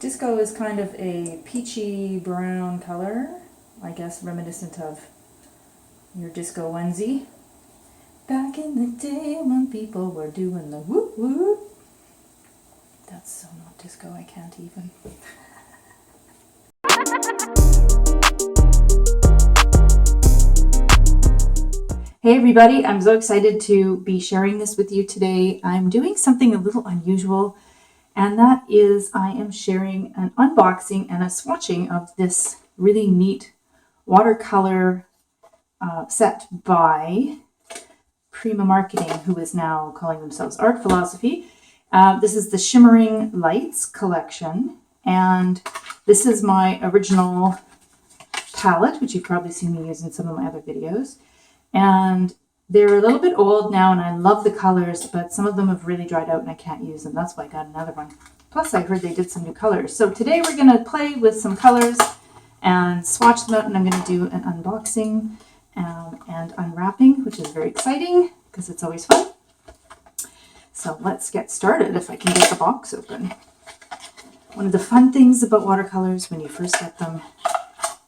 Disco is kind of a peachy brown color, I guess reminiscent of your disco onesie. Back in the day when people were doing the whoop whoop. That's so not disco, I can't even. Hey everybody, I'm so excited to be sharing this with you today. I'm doing something a little unusual, and that is I am sharing an unboxing and a swatching of this really neat watercolor set by Prima Marketing, who is now calling themselves Art Philosophy. This is the Shimmering Lights collection, and this is my original palette, which you've probably seen me use in some of my other videos. And they're a little bit old now, and I love the colors, but some of them have really dried out and I can't use them. That's why I got another one. Plus, I heard they did some new colors. So today we're going to play with some colors and swatch them out, and I'm going to do an unboxing and unwrapping, which is very exciting because it's always fun. So let's get started if I can get the box open. One of the fun things about watercolors when you first get them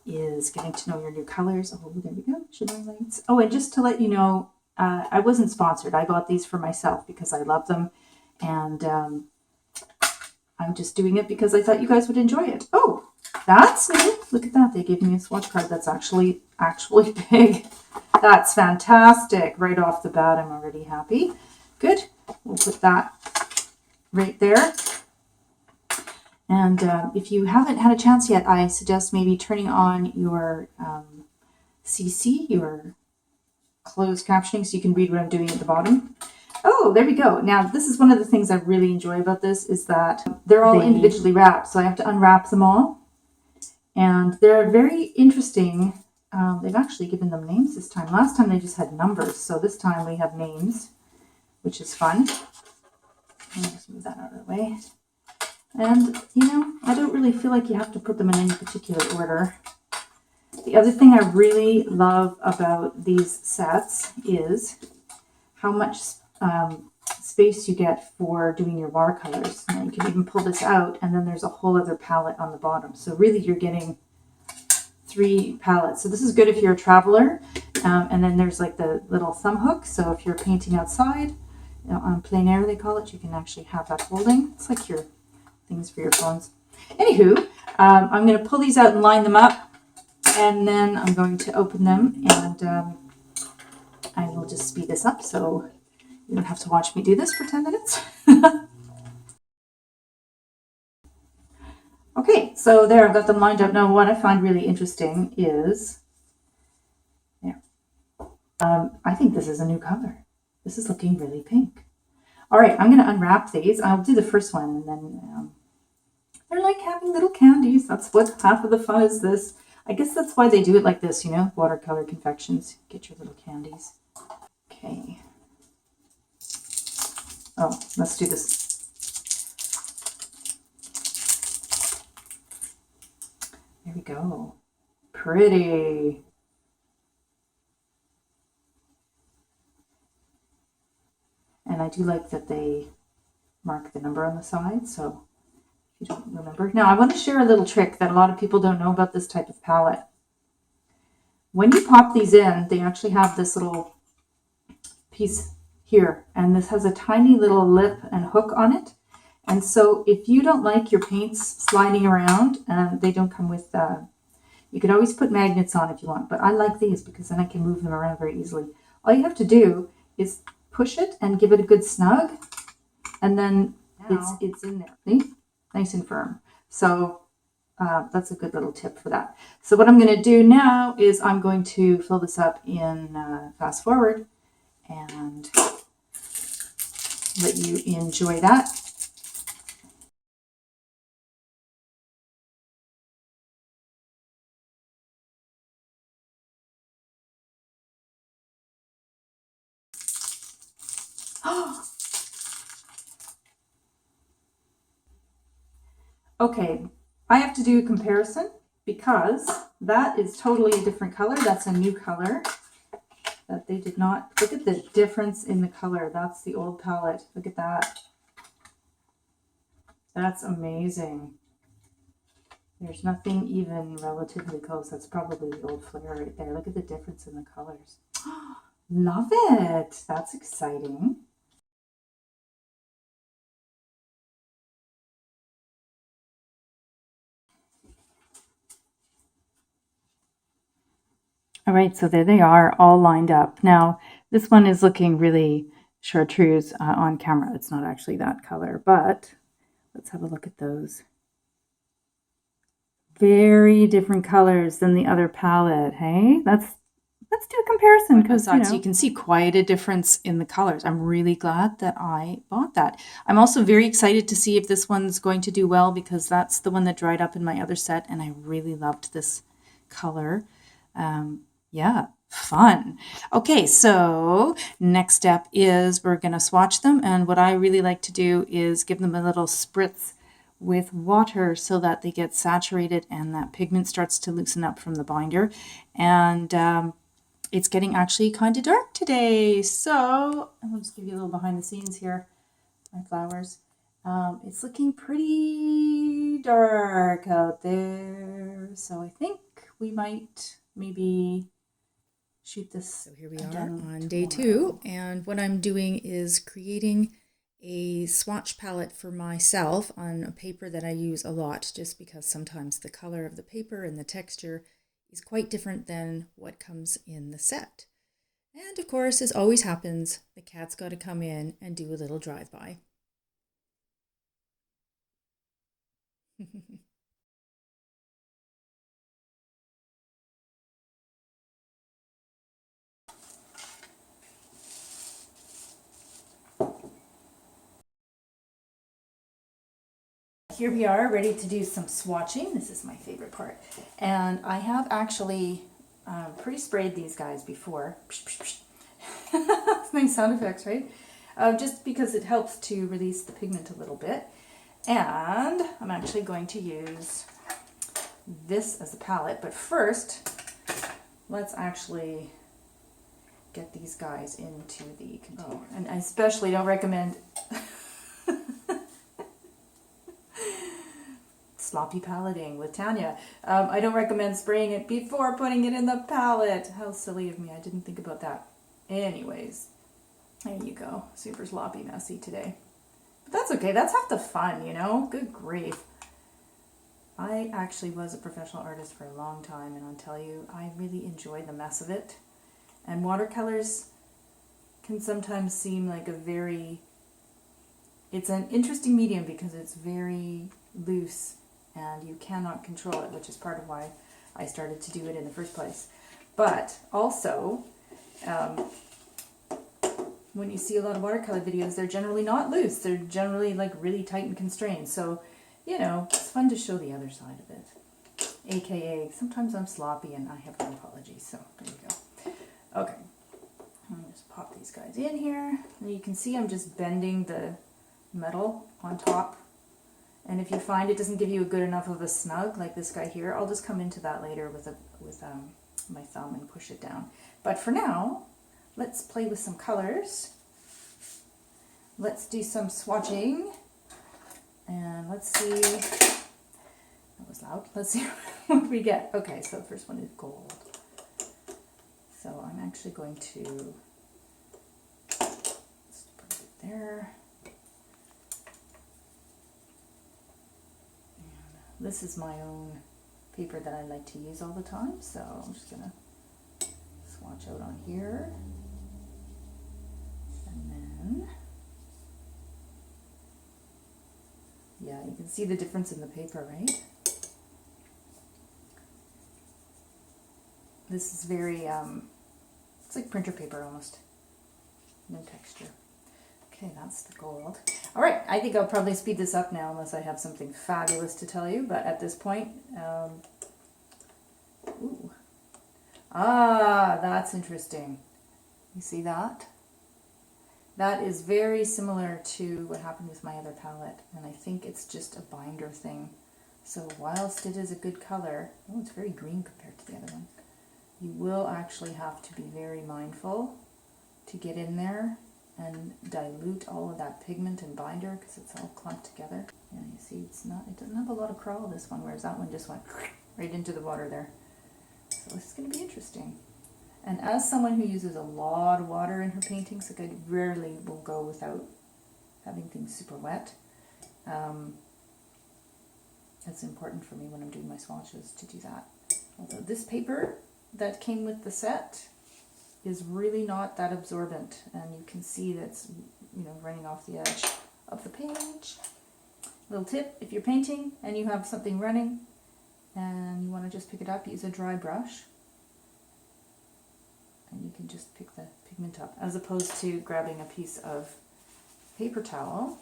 is getting to know your new colors. Oh, there we go, Shimmering Lights. Oh, and just to let you know, I wasn't sponsored. I bought these for myself because I love them, and I'm just doing it because I thought you guys would enjoy it. Oh, that's new. Look at that. They gave me a swatch card that's actually big. That's fantastic. Right off the bat, I'm already happy. Good. We'll put that right there. And if you haven't had a chance yet, I suggest maybe turning on your CC, your closed captioning, so you can read what I'm doing at the bottom. Oh, there we go. Now, this is one of the things I really enjoy about this is that they're all individually wrapped, so I have to unwrap them all. And they're very interesting. They've actually given them names this time. Last time they just had numbers, so this time we have names, which is fun. I'll just move that out of the way. And, you know, I don't really feel like you have to put them in any particular order. The other thing I really love about these sets is how much space you get for doing your watercolors. Now, you can even pull this out, and then there's a whole other palette on the bottom. So really you're getting 3 palettes. So this is good if you're a traveler. And then there's like the little thumb hook. So if you're painting outside, you know, on plein air they call it, you can actually have that holding. It's like your things for your phones. Anywho, I'm going to pull these out and line them up, and then I'm going to open them, and I will just speed this up so you don't have to watch me do this for 10 minutes. Okay, so there, I've got them lined up. Now, what I find really interesting is, I think this is a new color. This is looking really pink. All right, I'm going to unwrap these. I'll do the first one, and then they're like having little candies. That's what half of the fun is this. I guess that's why they do it like this, you know, watercolor confections. Get your little candies. Okay. Oh, let's do this. There we go. Pretty. And I do like that they mark the number on the side, so if you don't remember. Now, I want to share a little trick that a lot of people don't know about this type of palette. When you pop these in, they actually have this little piece here, and this has a tiny little lip and hook on it. And so if you don't like your paints sliding around, they don't come with, you can always put magnets on if you want, but I like these because then I can move them around very easily. All you have to do is push it and give it a good snug, and then it's in there. See? Nice and firm. So that's a good little tip for that. So what I'm going to do now is I'm going to fill this up in fast forward and let you enjoy that. Okay, I have to do a comparison because that is totally a different color. That's a new color that they did not. Look at the difference in the color. That's the old palette. Look at that. That's amazing. There's nothing even relatively close. That's probably the old flare right there. Look at the difference in the colors. Love it. That's exciting. All right, so there they are, all lined up. Now, this one is looking really chartreuse on camera. It's not actually that color, but let's have a look at those. Very different colors than the other palette, hey? Let's do a comparison because, you know. So you can see quite a difference in the colors. I'm really glad that I bought that. I'm also very excited to see if this one's going to do well because that's the one that dried up in my other set and I really loved this color. Yeah, fun. Okay, so next step is we're going to swatch them. And what I really like to do is give them a little spritz with water so that they get saturated and that pigment starts to loosen up from the binder. And it's getting actually kind of dark today. So I'll just give you a little behind the scenes here. My flowers. It's looking pretty dark out there. So I think we might maybe shoot this. So here we are on day 2, and what I'm doing is creating a swatch palette for myself on a paper that I use a lot, just because sometimes the color of the paper and the texture is quite different than what comes in the set. And of course, as always happens, the cat's got to come in and do a little drive-by. Here we are, ready to do some swatching. This is my favorite part. And I have actually pre-sprayed these guys before. Nice sound effects, right? Just because it helps to release the pigment a little bit. And I'm actually going to use this as a palette. But first, let's actually get these guys into the container. Oh, and I especially don't recommend sloppy paletting with Tanya. I don't recommend spraying it before putting it in the palette. How silly of me. I didn't think about that. Anyways, there you go. Super sloppy, messy today. But that's okay. That's half the fun, you know? Good grief. I actually was a professional artist for a long time, and I'll tell you, I really enjoy the mess of it. And watercolors can sometimes seem like it's an interesting medium because it's very loose and you cannot control it, which is part of why I started to do it in the first place. But also, when you see a lot of watercolor videos, they're generally not loose. They're generally like really tight and constrained. So, you know, it's fun to show the other side of it. AKA, sometimes I'm sloppy and I have no apologies. So there you go. Okay, I'm going to just pop these guys in here. And you can see I'm just bending the metal on top. And if you find it doesn't give you a good enough of a snug, like this guy here, I'll just come into that later with my thumb and push it down. But for now, let's play with some colors. Let's do some swatching. And let's see, that was loud. Let's see what we get. Okay, so the first one is gold. So I'm actually going to just put it there. This is my own paper that I like to use all the time, so I'm just going to swatch out on here. And then, yeah, you can see the difference in the paper, right? This is very, it's like printer paper almost. No texture. Okay, that's the gold. All right, I think I'll probably speed this up now unless I have something fabulous to tell you, but at this point, ooh. Ah, that's interesting. You see that? That is very similar to what happened with my other palette, and I think it's just a binder thing. So whilst it is a good color, oh, it's very green compared to the other one, you will actually have to be very mindful to get in there and dilute all of that pigment and binder because it's all clumped together. Yeah, you see, it doesn't have a lot of crawl, this one, whereas that one just went right into the water there. So this is going to be interesting. And as someone who uses a lot of water in her paintings, like I rarely will go without having things super wet. It's important for me when I'm doing my swatches to do that. Although this paper that came with the set is really not that absorbent, and you can see that's, you know, running off the edge of the page. Little tip, if you're painting and you have something running and you want to just pick it up, use a dry brush and you can just pick the pigment up, as opposed to grabbing a piece of paper towel,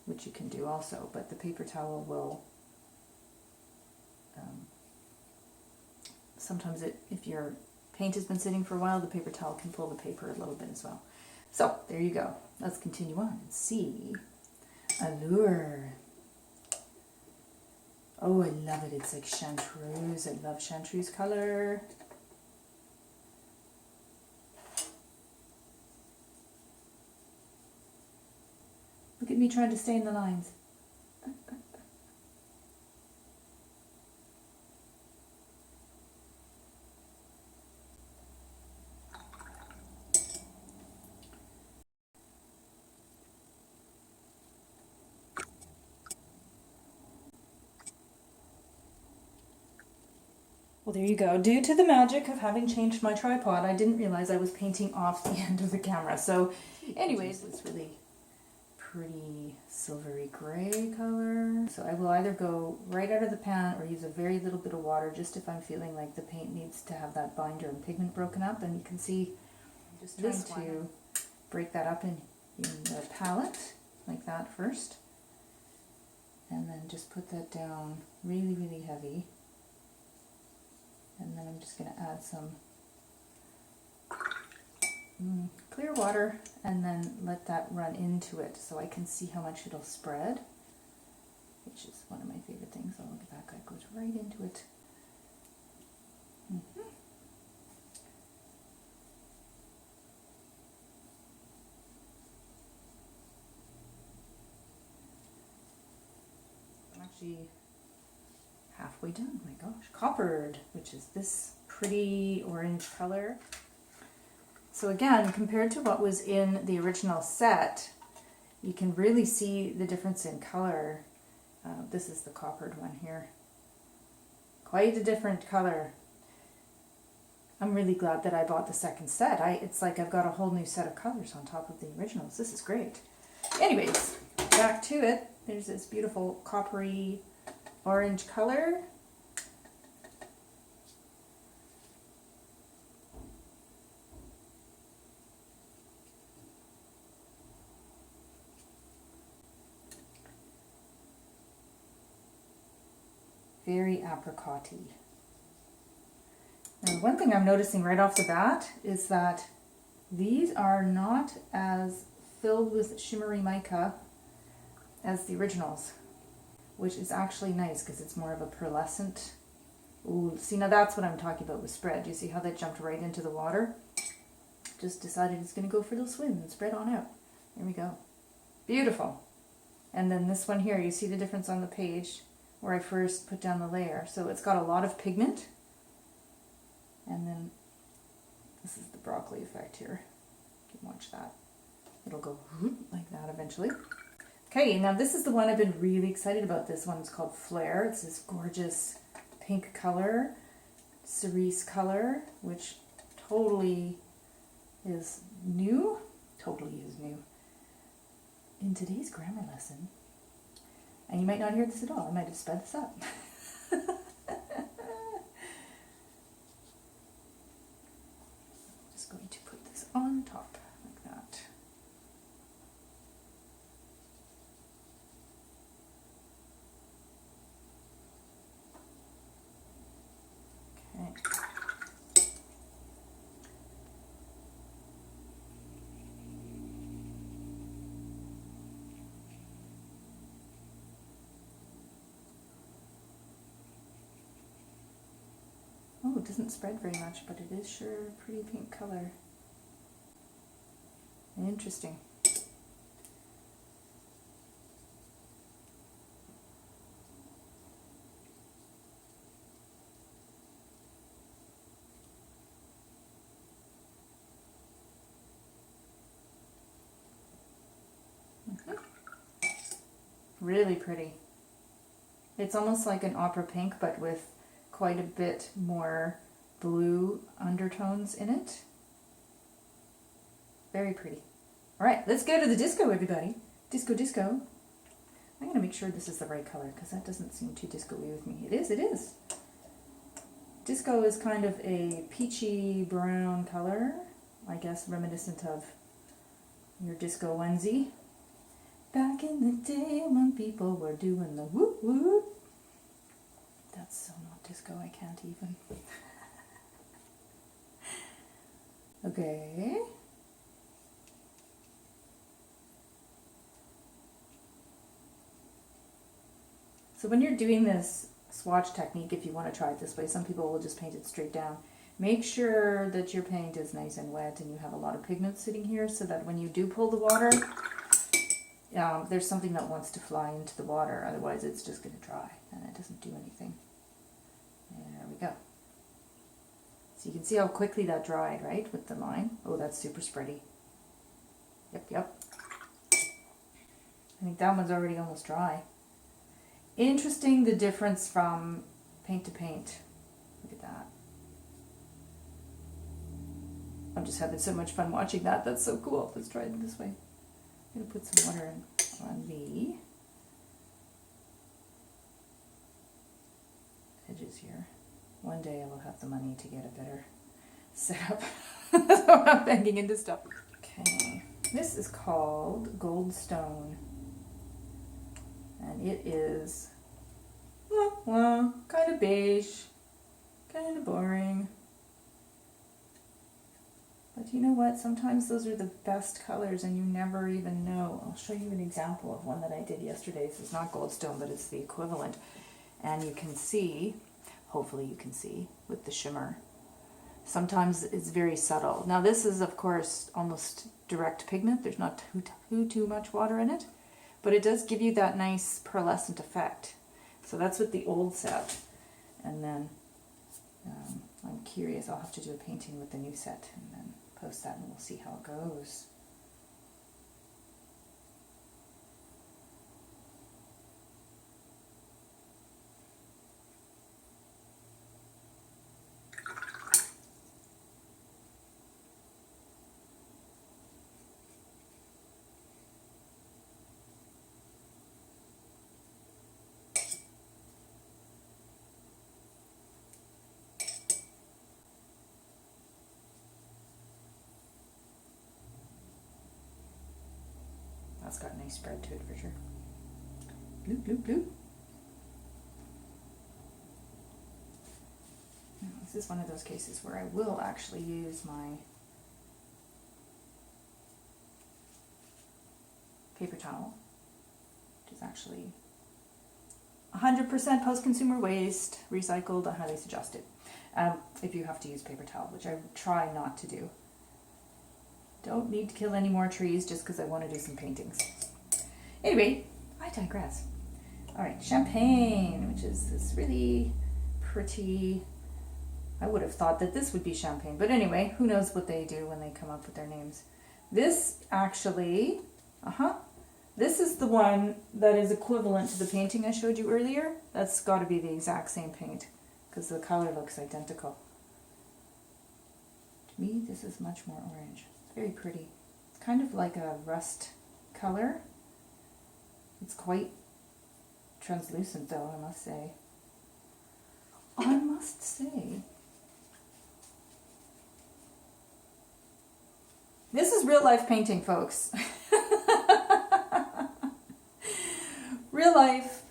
which you can do also, but the paper towel will sometimes if your paint has been sitting for a while, the paper towel can pull the paper a little bit as well. So there you go. Let's continue on and see Allure. Oh, I love it. It's like chartreuse. I love chartreuse color. Look at me trying to stay in the lines. Well, there you go. Due to the magic of having changed my tripod, I didn't realize I was painting off the end of the camera. So anyways, it's really pretty silvery gray color. So I will either go right out of the pan or use a very little bit of water, just if I'm feeling like the paint needs to have that binder and pigment broken up. And you can see just this to break that up in the palette like that first. And then just put that down really, really heavy. And then I'm just going to add some clear water and then let that run into it so I can see how much it'll spread, which is one of my favorite things. Oh, look at that guy, goes right into it. I'm actually halfway done. Oh my gosh. Coppered, which is this pretty orange color. So again, compared to what was in the original set, you can really see the difference in color. This is the coppered one here. Quite a different color. I'm really glad that I bought the second set. It's like I've got a whole new set of colors on top of the originals. This is great. Anyways, back to it. There's this beautiful coppery orange color. Very apricot-y. Now, one thing I'm noticing right off the bat is that these are not as filled with shimmery mica as the originals, which is actually nice because it's more of a pearlescent. Ooh, see, now that's what I'm talking about with spread. Do you see how that jumped right into the water? Just decided it's going to go for a little swim and spread on out. There we go. Beautiful. And then this one here, you see the difference on the page where I first put down the layer. So it's got a lot of pigment. And then this is the broccoli effect here. You can watch that. It'll go like that eventually. Okay, now this is the one I've been really excited about. This one's called Flare. It's this gorgeous pink color, cerise color, which totally is new. Totally is new in today's grammar lesson. And you might not hear this at all. I might have sped this up. Just going to put this on top like that. Okay. Oh, it doesn't spread very much, but it is sure a pretty pink color. Interesting. Really pretty. It's almost like an opera pink, but with quite a bit more blue undertones in it. Very pretty. All right, let's go to the disco, everybody. Disco, disco. I'm gonna make sure this is the right color because that doesn't seem too disco-y with me. It is, it is. Disco is kind of a peachy brown color, I guess reminiscent of your disco onesie. Back in the day when people were doing the whoop whoop. That's so not disco, I can't even. Okay. So when you're doing this swatch technique, if you want to try it this way, some people will just paint it straight down. Make sure that your paint is nice and wet and you have a lot of pigment sitting here so that when you do pull the water, there's something that wants to fly into the water. Otherwise it's just going to dry and it doesn't do anything. There we go. So you can see how quickly that dried, right, with the line. Oh, that's super spready. Yep, yep. I think that one's already almost dry. Interesting, the difference from paint to paint. Look at that. I'm just having so much fun watching that. That's so cool. Let's try it this way. I'm going to put some water on the edges here. One day I will have the money to get a better setup. So I'm banging into stuff. Okay, this is called Goldstone. And it is kind of beige, kind of boring. But you know what? Sometimes those are the best colors and you never even know. I'll show you an example of one that I did yesterday. This is not Goldstone, but it's the equivalent. And you can see, hopefully you can see, with the shimmer. Sometimes it's very subtle. Now this is, of course, almost direct pigment. There's not too much water in it. But it does give you that nice pearlescent effect. So that's with the old set. And then I'm curious, I'll have to do a painting with the new set and then post that and we'll see how it goes. That's got a nice spread to it for sure. Bloop, bloop, bloop. Now, this is one of those cases where I will actually use my paper towel, which is actually 100% post-consumer waste, recycled. I highly suggest it. If you have to use paper towel, which I try not to do. Don't need to kill any more trees just because I want to do some paintings. Anyway, I digress. All right, champagne, which is this really pretty, I would have thought that this would be champagne, but anyway, who knows what they do when they come up with their names. This actually, this is the one that is equivalent to the painting I showed you earlier. That's got to be the exact same paint because the color looks identical. To me, this is much more orange. Very pretty. It's kind of like a rust color. It's quite translucent though, I must say. I must say. This is real life painting, folks. Real life.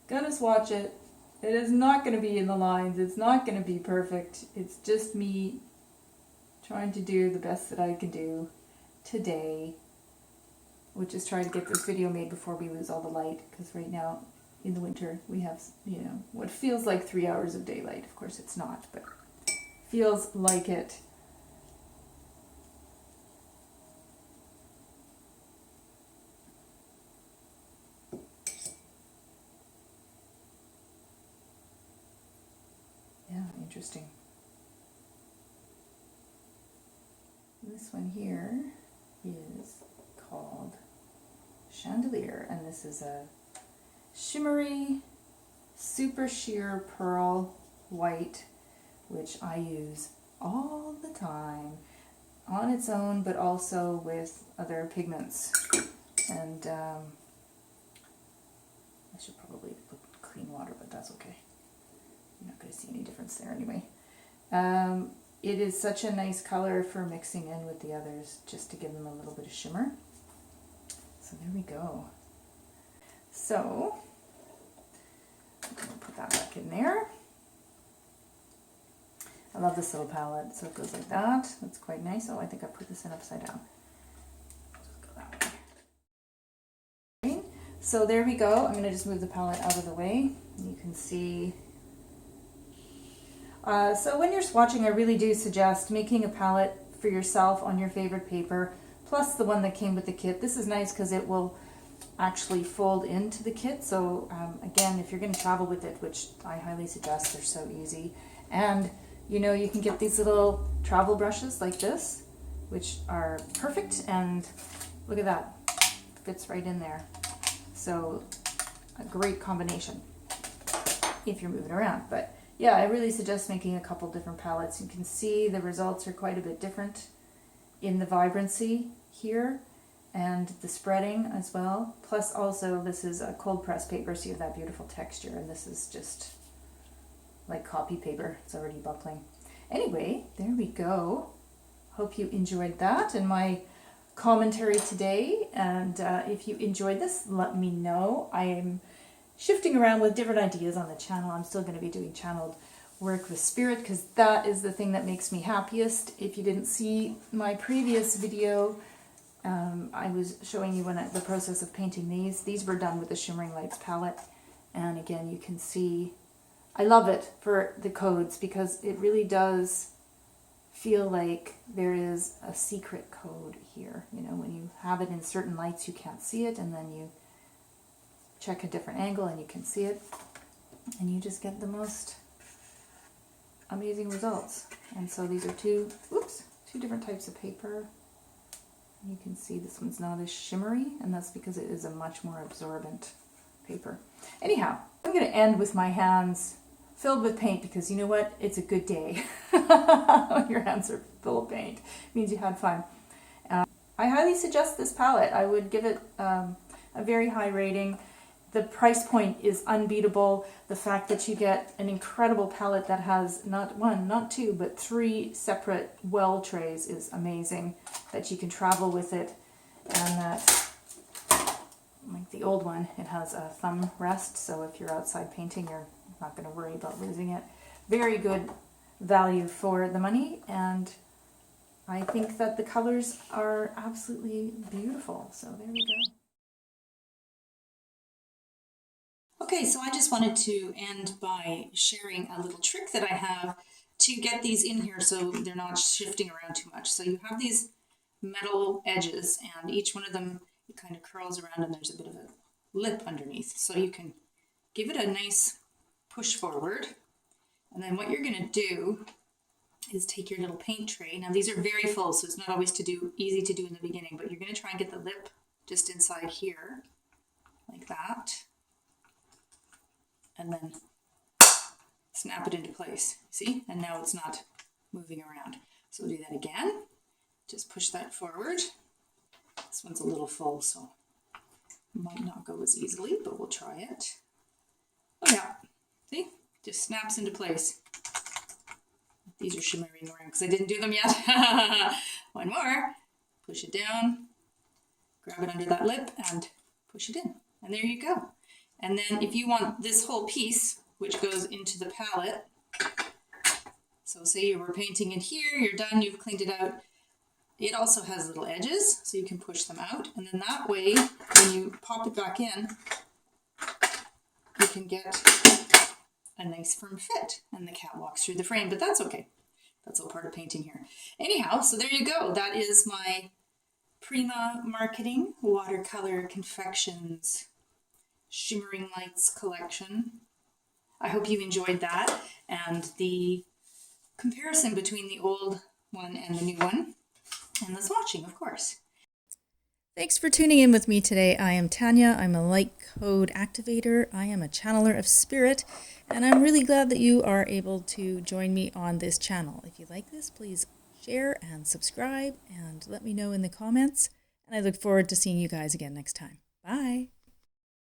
Gonna swatch it. It is not gonna be in the lines. It's not gonna be perfect. It's just me trying to do the best that I can do today, which is try to get this video made before we lose all the light, because right now in the winter we have, you know, what feels like 3 hours of daylight. Of course it's not, but feels like it. Yeah, interesting. This one here is called chandelier, and this is a shimmery super sheer pearl white, which I use all the time on its own, but also with other pigments. And I should probably put clean water, but that's okay. You're not going to see any difference there anyway. It is such a nice color for mixing in with the others, just to give them a little bit of shimmer. So there we go. So I'm going to put that back in there. I love this little palette. So it goes like that. That's quite nice. Oh, I think I put this in upside down. I'll just go that way. So there we go. I'm going to just move the palette out of the way. You can see. So when you're swatching, I really do suggest making a palette for yourself on your favorite paper, plus the one that came with the kit. This is nice because it will actually fold into the kit. So again, if you're going to travel with it, which I highly suggest, they're so easy. And you know, you can get these little travel brushes like this, which are perfect. And look at that, fits right in there. So a great combination if you're moving around. But yeah, I really suggest making a couple different palettes. You can see the results are quite a bit different in the vibrancy here and the spreading as well. Plus also this is a cold press paper, so you have that beautiful texture, and this is just like copy paper. It's already buckling. Anyway, there we go. Hope you enjoyed that and my commentary today. And if you enjoyed this, let me know. I am shifting around with different ideas on the channel. I'm still going to be doing channeled work with spirit because that is the thing that makes me happiest. If you didn't see my previous video, I was showing you the process of painting these. These were done with the Shimmering Lights palette. And again, you can see I love it for the codes because it really does feel like there is a secret code here. You know, when you have it in certain lights, you can't see it, and then you check a different angle and you can see it, and you just get the most amazing results. And so these are two different types of paper. You can see this one's not as shimmery, and that's because it is a much more absorbent paper. Anyhow, I'm going to end with my hands filled with paint because you know what? It's a good day. Your hands are full of paint. It means you had fun. I highly suggest this palette. I would give it a very high rating. The price point is unbeatable. The fact that you get an incredible palette that has not one, not two, but 3 separate well trays is amazing. That you can travel with it, and that, like the old one, it has a thumb rest, so if you're outside painting, you're not going to worry about losing it. Very good value for the money, and I think that the colors are absolutely beautiful. So there we go. Okay, so I just wanted to end by sharing a little trick that I have to get these in here so they're not shifting around too much. So you have these metal edges, and each one of them, it kind of curls around, and there's a bit of a lip underneath. So you can give it a nice push forward, and then what you're going to do is take your little paint tray. Now these are very full, so it's not always easy to do in the beginning, but you're going to try and get the lip just inside here, like that. And then snap it into place, see? And now it's not moving around. So we'll do that again. Just push that forward. This one's a little full, so it might not go as easily, but we'll try it. Oh yeah, see? Just snaps into place. These are shimmering around because I didn't do them yet. One more. Push it down, grab it under that lip, and push it in. And there you go. And then if you want this whole piece, which goes into the palette, so say you were painting in here, you're done, you've cleaned it out. It also has little edges, so you can push them out. And then that way, when you pop it back in, you can get a nice firm fit. And the cat walks through the frame, but that's okay. That's all part of painting here. Anyhow, so there you go. That is my Prima Marketing Watercolor Confections Shimmering Lights collection. I hope you enjoyed that, and the comparison between the old one and the new one, and the swatching, of course. Thanks for tuning in with me today. I am Tanya. I'm a light code activator. I am a channeler of spirit, and I'm really glad that you are able to join me on this channel. If you like this, please share and subscribe and let me know in the comments. And I look forward to seeing you guys again next time. Bye.